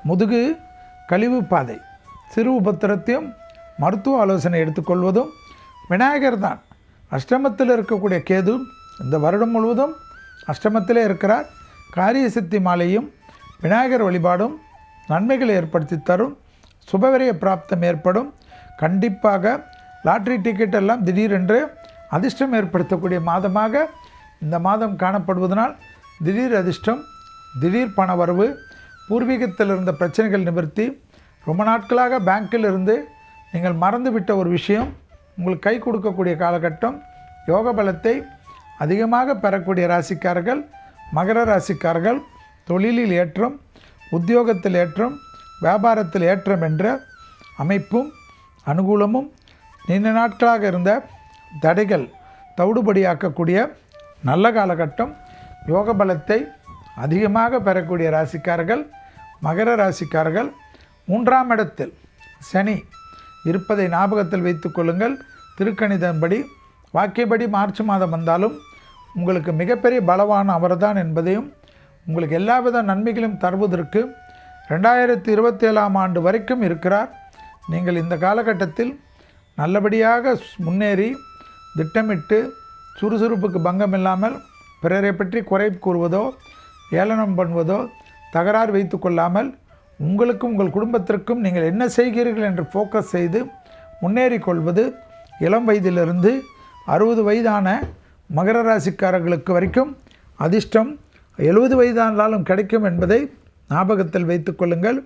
முதுகு கழிவு பாதை, சிறு உபத்திரத்தையும் மருத்துவ ஆலோசனை எடுத்துக்கொள்வதும் விநாயகர் தான். அஷ்டமத்தில் இருக்கக்கூடிய கேது இந்த வருடம் முழுவதும் அஷ்டமத்திலே இருக்கிறார். காரிய சித்தி மாலையும் விநாயகர் வழிபாடும் நன்மைகளை ஏற்படுத்தி தரும். சுபவிரய பிராப்தம் ஏற்படும். கண்டிப்பாக லாட்ரி டிக்கெட் எல்லாம் திடீரென்று அதிர்ஷ்டம் ஏற்படுத்தக்கூடிய மாதமாக இந்த மாதம் காணப்படுவதனால் திடீர் அதிர்ஷ்டம், திடீர் பணவரவு, பூர்வீகத்தில் இருந்த பிரச்சனைகள் நிவர்த்தி, ரொம்ப நாட்களாக பேங்க்கில் இருந்து நீங்கள் மறந்துவிட்ட ஒரு விஷயம் உங்களுக்கு கை கொடுக்கக்கூடிய காலகட்டம். யோக பலத்தை அதிகமாக பெறக்கூடிய ராசிக்காரர்கள் மகர ராசிக்காரர்கள். தொழிலில் ஏற்றம், உத்தியோகத்தில் ஏற்றம், வியாபாரத்தில் ஏற்றம் என்ற அமைப்பும் அனுகூலமும் நீண்ட நாட்களாக இருந்த தடைகள் தவிடுபடியாக்கக்கூடிய நல்ல காலகட்டம். யோக பலத்தை அதிகமாக பெறக்கூடிய ராசிக்காரர்கள் மகர ராசிக்காரர்கள். 3ஆம் இடத்தில் சனி இருப்பதை ஞாபகத்தில் வைத்து கொள்ளுங்கள். திருக்கணிதன்படி வாக்கியப்படி மார்ச் மாதம் வந்தாலும் உங்களுக்கு மிகப்பெரிய பலவான அவர்தான் என்பதையும் உங்களுக்கு எல்லாவித நன்மைகளும் தருவதற்கு 2027ஆம் ஆண்டு வரைக்கும் இருக்கிறார். நீங்கள் இந்த காலகட்டத்தில் நல்லபடியாக முன்னேறி திட்டமிட்டு சுறுசுறுப்புக்கு பங்கம் இல்லாமல் பிறரை பற்றி குறை கூறுவதோ ஏளனம் பண்ணுவதோ தகராறு வைத்து கொள்ளாமல் உங்களுக்கும் உங்கள் குடும்பத்திற்கும் நீங்கள் என்ன செய்கிறீர்கள் என்று ஃபோக்கஸ் செய்து முன்னேறி கொள்வது இளம் வயதிலிருந்து 60 வயதான மகர ராசிக்காரர்களுக்கு வரைக்கும் அதிர்ஷ்டம் 70 வயதானாலும் கிடைக்கும் என்பதை ஞாபகத்தில் வைத்து கொள்ளுங்கள்.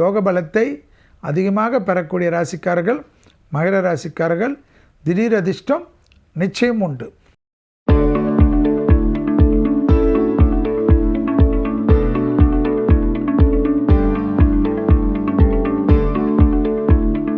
யோக பலத்தை அதிகமாக பெறக்கூடிய ராசிக்காரர்கள் மகர ராசிக்காரர்கள். திடீர் அதிர்ஷ்டம் நிச்சயம் உண்டு.